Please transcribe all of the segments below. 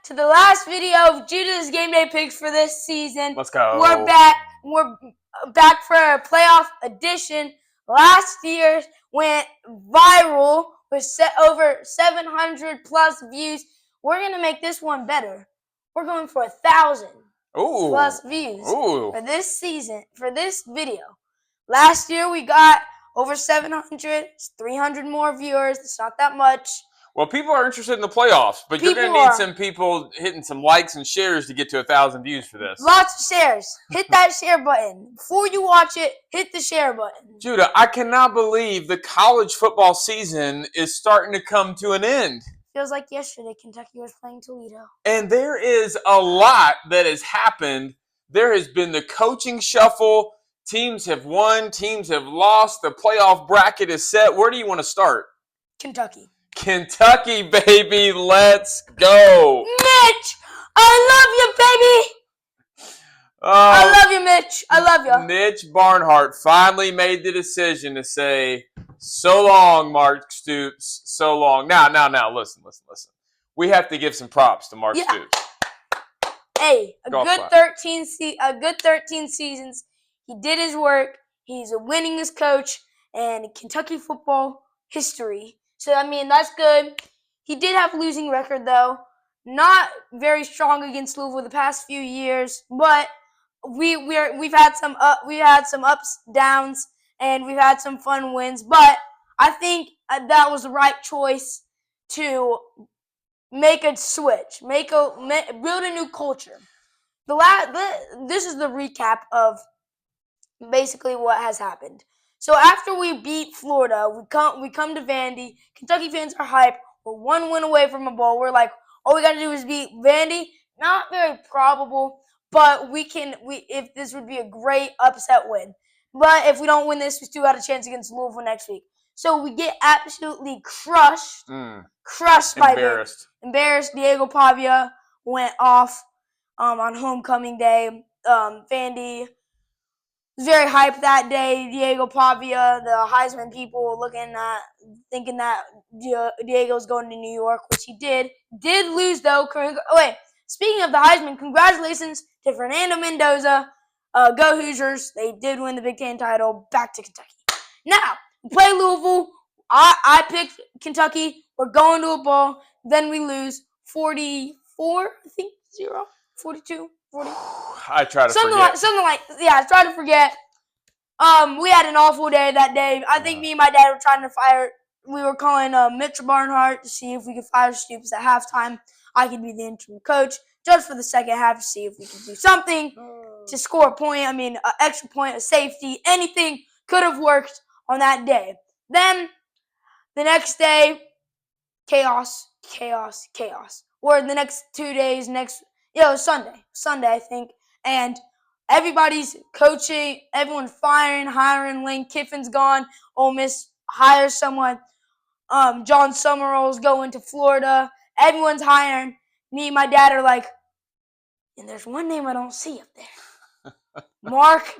to the last video of Judah's Game Day picks for this season. Let's go. We're back for a playoff edition. Last year went viral with over 700 plus views. We're going to make this one better. We're going for 1,000 plus views for this season, for this video. Last year we got over 700, 300 more viewers. It's not that much. Well, people are interested in the playoffs, but you're going to need some people hitting some likes and shares to get to 1,000 views for this. Lots of shares. Hit that share button. Before you watch it, hit the share button. Judah, I cannot believe the college football season is starting to come to an end. Feels like yesterday Kentucky was playing Toledo. And there is a lot that has happened. There has been the coaching shuffle. Teams have won. Teams have lost. The playoff bracket is set. Where do you want to start? Kentucky. Kentucky, baby. Let's go. Mitch, I love you, baby. I love you, Mitch. I love you. Mitch Barnhart finally made the decision to say, so long, Mark Stoops. So long. Now, listen. We have to give some props to Mark Stoops. Hey, a good 13 seasons. He did his work. He's a winningest coach in Kentucky football history. So, I mean, that's good. He did have a losing record, though. Not very strong against Louisville the past few years, but we've had some ups, downs, and we've had some fun wins. But I think that was the right choice to make a switch, build a new culture. This is the recap of basically what has happened. So after we beat Florida, we come to Vandy. Kentucky fans are hyped. We're one win away from a bowl. We're like, all we got to do is beat Vandy. Not very probable, but if this would be a great upset win. But if we don't win this, we still got a chance against Louisville next week. So we get absolutely crushed. Crushed by Vandy. Embarrassed. Diego Pavia went off on homecoming day. Vandy was very hyped that day. Diego Pavia, the Heisman people thinking that Diego's going to New York, which he did. Did lose, though. Speaking of the Heisman, congratulations to Fernando Mendoza. Go Hoosiers. They did win the Big Ten title. Back to Kentucky. Now, we play Louisville. I picked Kentucky. We're going to a bowl. Then we lose 44, I think, 42, 40. I try to forget. I try to forget. We had an awful day that day. I think me and my dad were trying to fire. We were calling Mitch Barnhart to see if we could fire Stoops at halftime. I could be the interim coach just for the second half to see if we could do something to score a point. I mean, an extra point, a safety, anything could have worked on that day. Then the next day, chaos. Or the next 2 days, Sunday, I think. And everybody's coaching, everyone's firing, hiring. Lane Kiffin's gone. Ole Miss hires someone. John Summerall's going to Florida. Everyone's hiring. Me and my dad are like, and there's one name I don't see up there. Mark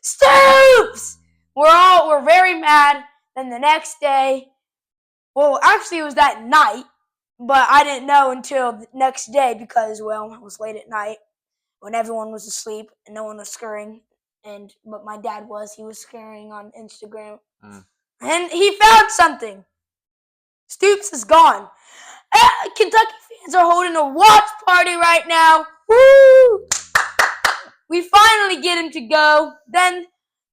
Stoops! We're very mad. Then the next day, well, actually it was that night, but I didn't know until the next day because, it was late at night when everyone was asleep and no one was scurrying. But my dad was. He was scurrying on Instagram. And he found something. Stoops is gone. Kentucky fans are holding a watch party right now. Woo! We finally get him to go. Then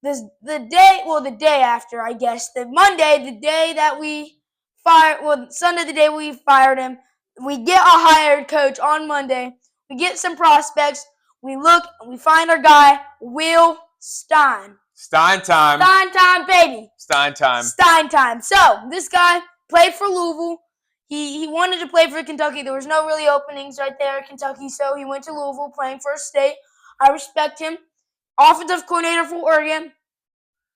the day after, I guess, the Monday, the day that Sunday, the day we fired him, we get a hired coach on Monday. We get some prospects. We look and we find our guy, Will Stein. Stein time. Stein time, baby. Stein time. Stein time. So, this guy played for Louisville. He wanted to play for Kentucky. There was no really openings right there at Kentucky, so he went to Louisville playing for a state. I respect him. Offensive coordinator for Oregon.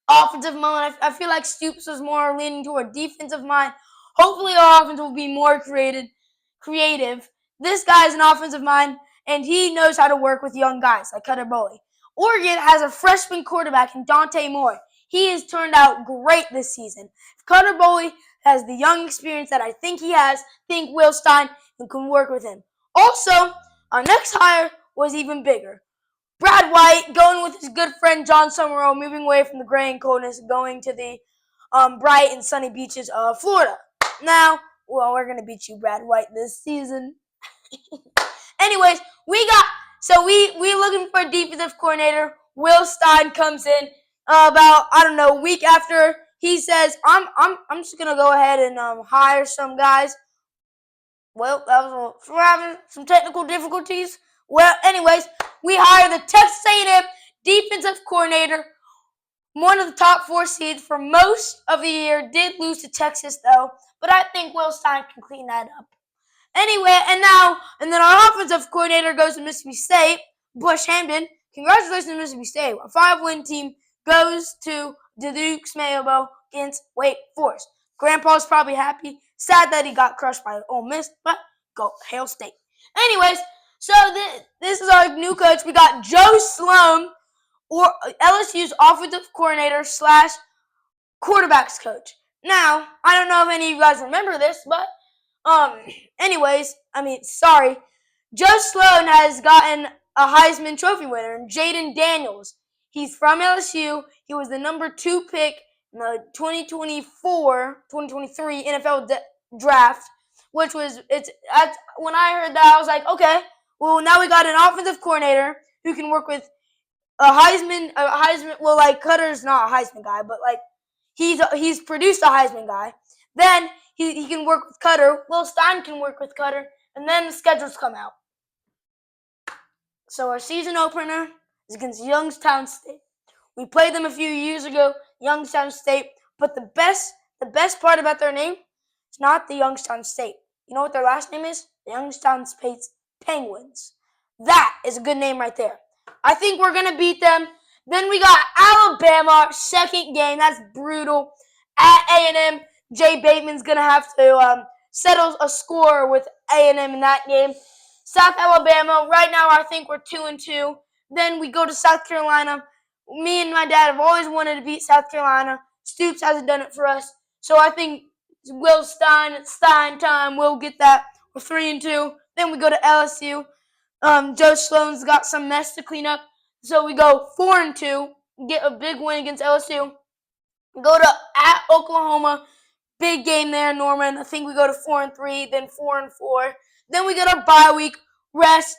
Offensive mind. I feel like Stoops was more leaning toward defensive mind. Hopefully our offense will be more creative. This guy is an offensive mind, and he knows how to work with young guys like Cutter Boley. Oregon has a freshman quarterback in Dante Moore. He has turned out great this season. If Cutter Boley has the young experience that I think he has, think Will Stein and can work with him. Also, our next hire was even bigger. Brad White going with his good friend John Summerall, moving away from the gray and coldness, going to the bright and sunny beaches of Florida. Now, well, we're gonna beat you, Brad White, this season. Anyways, we looking for a defensive coordinator. Will Stein comes in about a week after. He says, I'm just gonna go ahead and hire some guys. Well, we're having some technical difficulties. Well, anyways, we hire the Texas A&M defensive coordinator, one of the top 4 seeds for most of the year. Did lose to Texas though, but I think Will Stein can clean that up. Anyway, and then our offensive coordinator goes to Mississippi State, Bush Hampton. Congratulations, Mississippi State. A 5-win team goes to the Duke's Mayo Bowl against Wake Forest. Grandpa's probably happy. Sad that he got crushed by Ole Miss, but go Hail State. Anyways, so this is our new coach. We got Joe Sloan, or LSU's offensive coordinator / quarterbacks coach. Now, I don't know if any of you guys remember this, but Joe Sloan has gotten a Heisman Trophy winner, Jaden Daniels. He's from LSU. He was the number 2 pick in the 2023 NFL draft, when I heard that, I was like, okay, well, now we got an offensive coordinator who can work with a Heisman, well, like, Cutter's not a Heisman guy, but, like, he's produced a Heisman guy. Then he can work with Cutter. Will Stein can work with Cutter. And then the schedules come out. So our season opener is against Youngstown State. We played them a few years ago, Youngstown State. But the best part about their name is not the Youngstown State. You know what their last name is? The Youngstown State Penguins. That is a good name right there. I think we're going to beat them. Then we got Alabama, second game. That's brutal. At A&M, Jay Bateman's going to have to settle a score with A&M in that game. South Alabama, right now I think we're 2-2. Then we go to South Carolina. Me and my dad have always wanted to beat South Carolina. Stoops hasn't done it for us. So I think Will Stein, it's Stein time. We'll get that. We're 3-2. Then we go to LSU. Joe Sloan's got some mess to clean up. So we go 4-2. Get a big win against LSU. Go to at Oklahoma. Big game there, Norman. I think we go to 4-3, then 4-4. Then we get our bye week, rest,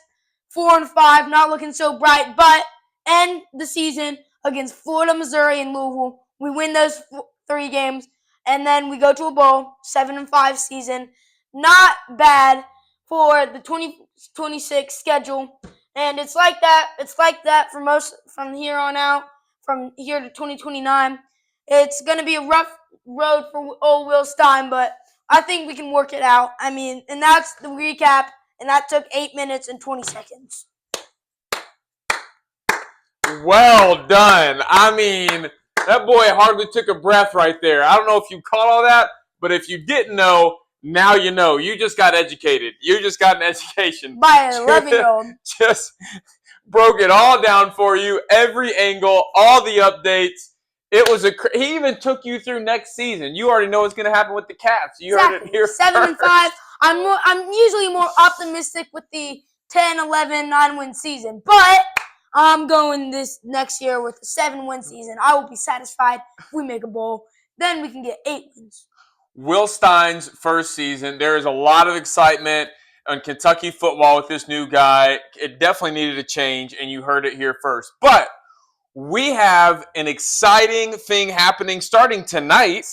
4-5, not looking so bright, but end the season against Florida, Missouri, and Louisville. We win those 3 games, and then we go to a bowl, 7-5 season. Not bad for the 2026 schedule, and it's like that. It's like that for most from here on out, from here to 2029. It's going to be a rough road for old Will Stein, but I think we can work it out. I mean, and that's the recap, and that took 8 minutes and 20 seconds. Well done. I mean, that boy hardly took a breath right there. I don't know if you caught all that, but if you didn't know, now you know. You just got educated. You just got an education. By an 11-year-old. Just broke it all down for you, every angle, all the updates. It was he even took you through next season. You already know what's going to happen with the Cats. You heard it here 7-5. first. I'm usually more optimistic with the 10-11 9-win season, but I'm going this next year with a 7-win season. I will be satisfied if we make a bowl. Then we can get 8 wins. Will Stein's first season. There is a lot of excitement on Kentucky football with this new guy. It definitely needed a change, and you heard it here first. But we have an exciting thing happening starting tonight.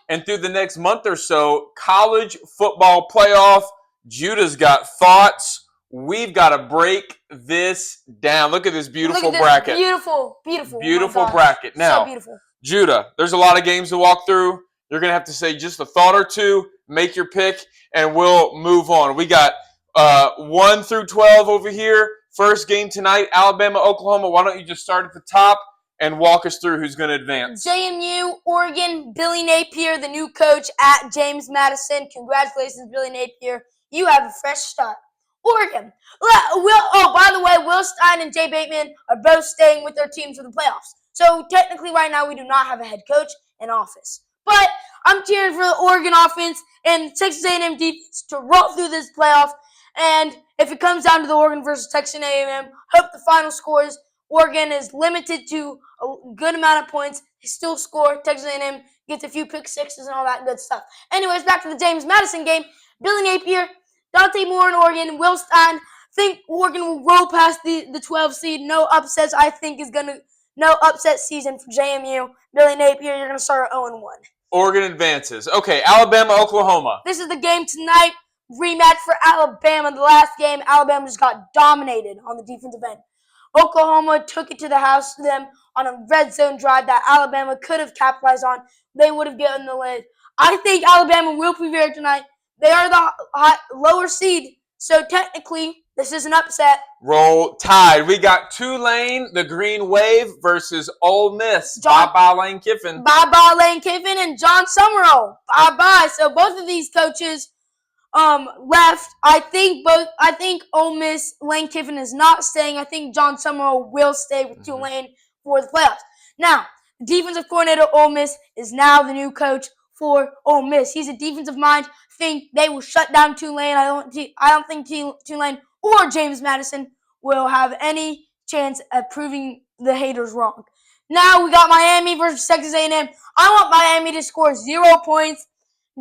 And through the next month or so, college football playoff. Judah's got thoughts. We've got to break this down. Look at this beautiful bracket. Beautiful. Beautiful bracket. Now, so beautiful. Judah, there's a lot of games to walk through. You're going to have to say just a thought or two, make your pick, and we'll move on. We got 1 through 12 over here. First game tonight, Alabama, Oklahoma. Why don't you just start at the top and walk us through who's going to advance? JMU, Oregon, Billy Napier, the new coach at James Madison. Congratulations, Billy Napier. You have a fresh start. Oregon. By the way, Will Stein and Jay Bateman are both staying with their teams for the playoffs. So technically right now we do not have a head coach in office. But I'm cheering for the Oregon offense and Texas A&M defense to roll through this playoff And if it comes down to the Oregon versus Texas A&M, hope the final scores. Oregon is limited to a good amount of points. They still score. Texas A&M gets a few pick sixes and all that good stuff. Anyways, back to the James Madison game. Billy Napier, Dante Moore in Oregon, Will Stein. Think Oregon will roll past the 12 seed. No upsets. I think no upset season for JMU. Billy Napier, you're going to start at 0-1. Oregon advances. Okay, Alabama, Oklahoma. This is the game tonight. Rematch for Alabama. The last game, Alabama just got dominated on the defensive end. Oklahoma took it to the house to them on a red zone drive that Alabama could have capitalized on. They would have gotten the lead. I think Alabama will prevail tonight. They are the lower seed, so technically this is an upset. Roll Tide. We got Tulane, the Green Wave, versus Ole Miss. Bye-bye, Lane Kiffin. Bye-bye, Lane Kiffin and John Summerall. Bye-bye. So both of these coaches left. I think Ole Miss, Lane Kiffin is not staying. I think John Summerall will stay with Tulane for the playoffs. Now, the defensive coordinator of Ole Miss is now the new coach for Ole Miss. He's a defensive mind. I think they will shut down Tulane. I don't think Tulane or James Madison will have any chance of proving the haters wrong. Now we got Miami versus Texas A&M. I want Miami to score 0 points.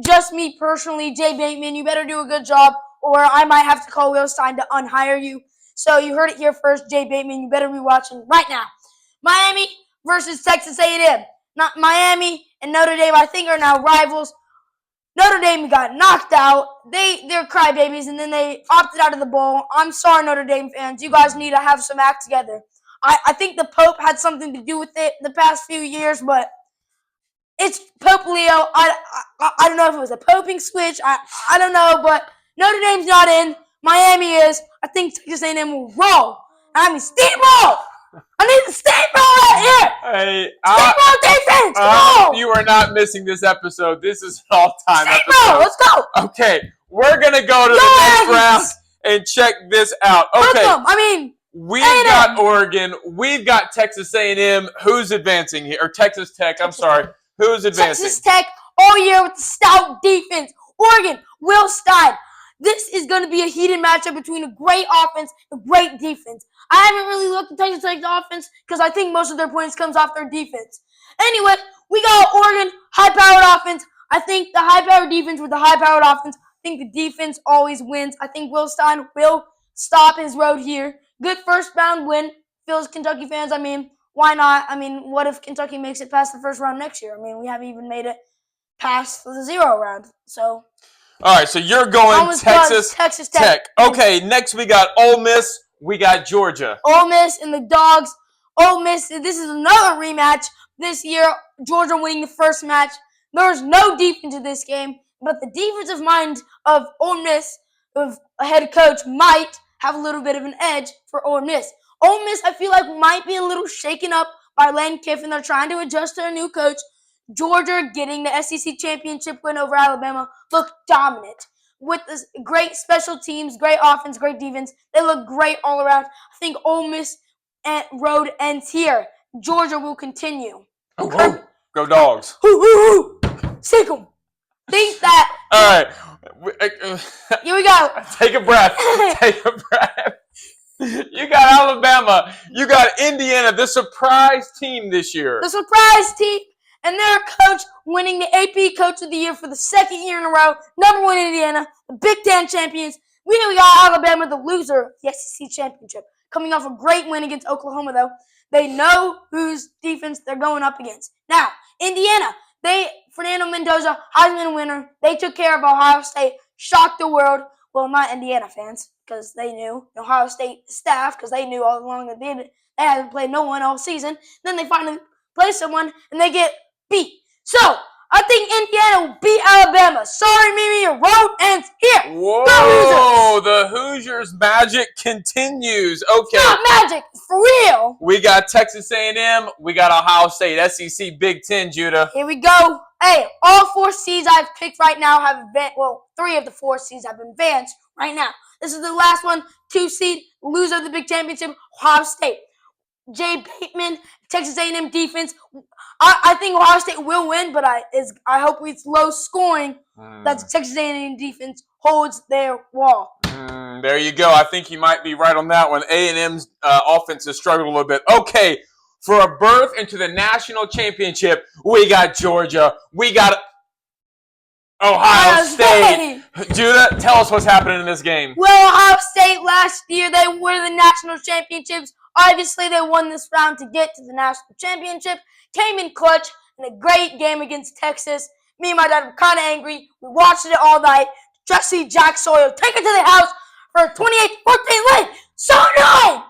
Just me personally, Jay Bateman, you better do a good job, or I might have to call Will Stein to unhire you. So you heard it here first, Jay Bateman. You better be watching right now. Miami versus Texas A&M. Not Miami and Notre Dame, I think, are now rivals. Notre Dame got knocked out. They're crybabies, and then they opted out of the bowl. I'm sorry, Notre Dame fans. You guys need to have some act together. I think the Pope had something to do with it the past few years, but it's Pope Leo. I don't know if it was a poping switch. I don't know, but Notre Dame's not in. Miami is. I think Texas A&M will roll. I mean, steamroll. I need the steamroll right here. Hey, steamroll defense. Come on. You are not missing this episode. This is an all-time episode. Let's go. Okay, we're going to go to the next round and check this out. Okay. We've got Oregon. We've got Texas A&M. Who's advancing here? Or Texas Tech. I'm sorry. Who's advancing? Texas Tech all year with the stout defense. Oregon, Will Stein. This is going to be a heated matchup between a great offense and a great defense. I haven't really looked at Texas Tech's offense because I think most of their points comes off their defense. Anyway, we got Oregon, high-powered offense. I think the high-powered defense with the high-powered offense. I think the defense always wins. I think Will Stein will stop his road here. Good first-round win. Feels Kentucky fans, why not? What if Kentucky makes it past the first round next year? We haven't even made it past the 0 round. So, all right, so you're going Texas Tech. Okay, next we got Ole Miss. We got Georgia. Ole Miss and the Dogs. Ole Miss, this is another rematch. This year, Georgia winning the first match. There's no defense in this game, but the defensive mind of Ole Miss, of a head coach, might have a little bit of an edge for Ole Miss. Ole Miss, I feel like, might be a little shaken up by Lane Kiffin. They're trying to adjust to a new coach. Georgia getting the SEC championship win over Alabama looked dominant. With this great special teams, great offense, great defense, they look great all around. I think Ole Miss road ends here. Georgia will continue. Oh, go Dogs. Sick 'em. Think that. All right. Here we go. Take a breath. Take a breath. You got Alabama. You got Indiana, the surprise team this year. The surprise team. And their coach winning the AP Coach of the Year for the second year in a row. Number 1 Indiana, the Big Ten champions. We got Alabama, the loser of the SEC championship. Coming off a great win against Oklahoma, though. They know whose defense they're going up against. Now, Indiana, Fernando Mendoza, Heisman winner. They took care of Ohio State, shocked the world. Well, not Indiana fans, because they knew. Ohio State staff, because they knew all along that they hadn't played no one all season. Then they finally play someone, and they get beat. So, I think Indiana will beat Alabama. Sorry, Mimi, your road ends here. Whoa, the Hoosiers magic continues. Okay. It's not magic. It's for real. We got Texas A&M. We got Ohio State. SEC Big Ten, Judah. Here we go. Hey, all 4 seeds I've picked right now have advanced. Well, 3 of the 4 seeds have advanced right now. This is the last one. 2 seed, loser of the Big Championship, Ohio State. Jay Bateman, Texas A&M defense. I think Ohio State will win, but I hope it's low scoring. That Texas A&M defense holds their wall. There you go. I think you might be right on that one. A&M's offense has struggled a little bit. Okay, for a berth into the national championship, we got Georgia. We got Ohio State. Judah, tell us what's happening in this game. Well, Ohio State last year, they won the national championships. Obviously, they won this round to get to the national championship. Came in clutch in a great game against Texas. Me and my dad were kind of angry. We watched it all night. Just see Jack Sawyer take it to the house for a 28-14 lead. So annoying!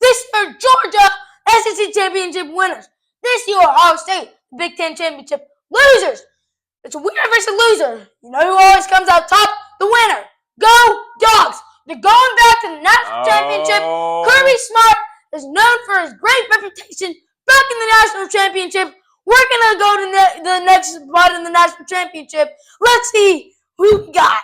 This year, Georgia, SEC championship winners. This year, Ohio State, Big Ten championship losers. It's a winner versus a loser. You know who always comes out top? The winner. Go Dogs! They're going back to the national championship. Kirby Smart is known for his great reputation back in the national championship. We're going to go to the next spot in the national championship. Let's see who we got.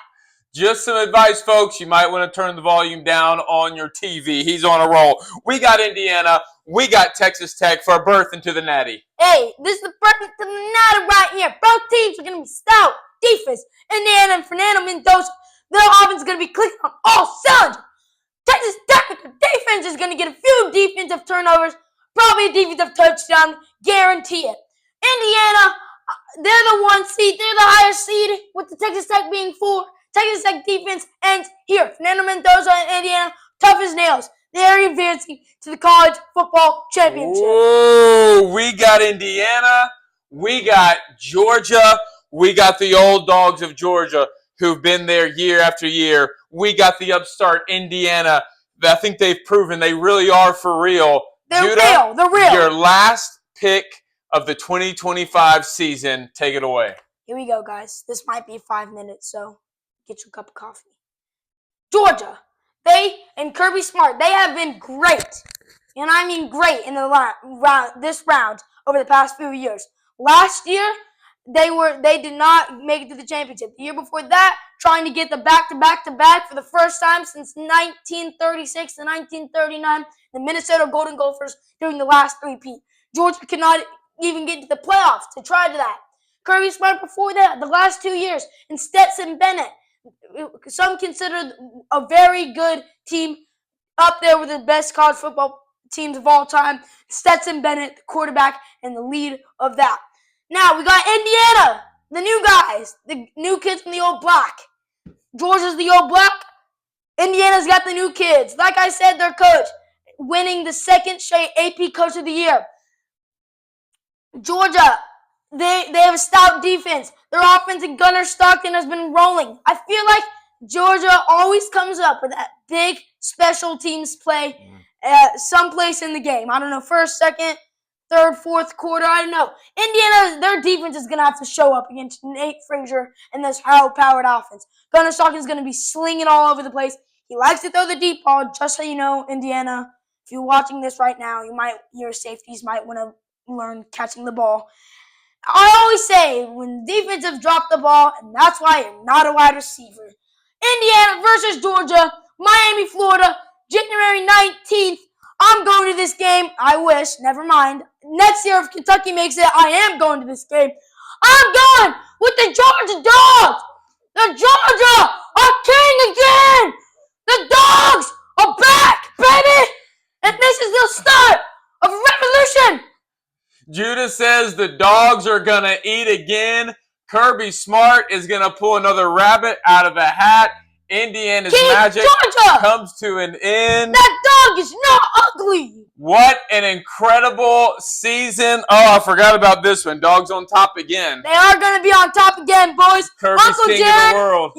Just some advice, folks. You might want to turn the volume down on your TV. He's on a roll. We got Indiana. We got Texas Tech for a berth into the Natty. Hey, this is the berth into the Natty right here. Both teams are going to be stout. Defense, Indiana and Fernando Mendoza. Their offense is going to be clicking on all cylinders. Texas Tech with their defense is going to get a few defensive turnovers. Probably a defensive touchdown. Guarantee it. Indiana, they're the 1 seed. They're the highest seed with the Texas Tech being 4. Texas Tech defense ends here. Fernando Mendoza and Indiana, tough as nails. They're advancing to the college football championship. Ooh, we got Indiana. We got Georgia. We got the old dogs of Georgia who've been there year after year. We got the upstart Indiana. I think they've proven they really are for real. They're Judah, real. They're real. Your last pick of the 2025 season. Take it away. Here we go, guys. This might be 5 minutes, so get your cup of coffee. Georgia, they and Kirby Smart, they have been great, and I mean great in the this round over the past few years. Last year, they did not make it to the championship. The year before that, trying to get the back-to-back for the first time since 1936 to 1939, the Minnesota Golden Gophers doing the last three-peat. Georgia could not even get to the playoffs to try to that. Kirby Smart before that, the last 2 years, and Stetson Bennett. Some consider a very good team up there with the best college football teams of all time. Stetson Bennett, the quarterback, and the lead of that. Now we got Indiana, the new guys, the new kids from the old block. Georgia's the old block. Indiana's got the new kids. Like I said, their coach winning the second straight AP Coach of the Year. Georgia, they have a stout defense. Their offense in Gunnar Stockton has been rolling. I feel like Georgia always comes up with that big special teams play someplace in the game. I don't know, first, second, third, fourth quarter, I don't know. Indiana, their defense is going to have to show up against Nate Frazier and this high-powered offense. Gunnar Stockton's going to be slinging all over the place. He likes to throw the deep ball, just so you know, Indiana. If you're watching this right now, your safeties might want to learn catching the ball. I always say when defense have dropped the ball, and that's why you're not a wide receiver. Indiana versus Georgia, Miami, Florida, January 19th. I'm going to this game. I wish. Never mind. Next year, if Kentucky makes it, I am going to this game. I'm going with the Georgia Dogs. The Georgia are king again. The Dogs are back, baby. And this is the start of a revolution. Judah says the Dogs are going to eat again. Kirby Smart is going to pull another rabbit out of a hat. Indiana's magic comes to an end. That dog is not ugly. What an incredible season. Oh, I forgot about this one. Dogs on top again. They are going to be on top again, boys. Kirby's Uncle king Jared, of the world.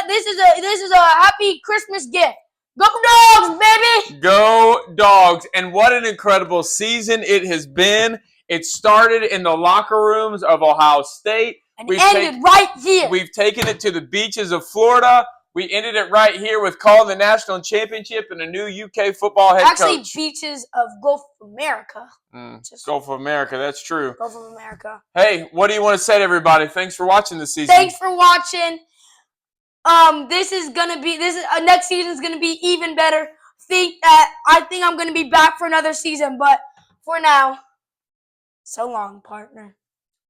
this is a happy Christmas gift. Go Dogs, baby. Go Dogs. And what an incredible season it has been. It started in the locker rooms of Ohio State. And ended right here. We've taken it to the beaches of Florida. We ended it right here with calling the national championship and a new UK football head coach. Actually, beaches of Gulf of America. Gulf of America, that's true. Gulf of America. Hey, what do you want to say to everybody? Thanks for watching this season. Thanks for watching. Next season is gonna be even better. I think I'm gonna be back for another season, but for now, so long, partner.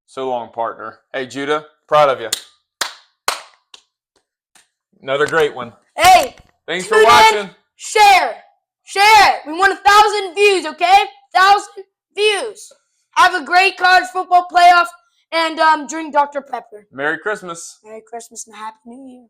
So long, partner. Hey, Judah, proud of you. Another great one. Hey, Thanks for Tune in, watching. share it. We want 1,000 views, okay? 1,000 views. Have a great college football playoff and drink Dr. Pepper. Merry Christmas. Merry Christmas and Happy New Year.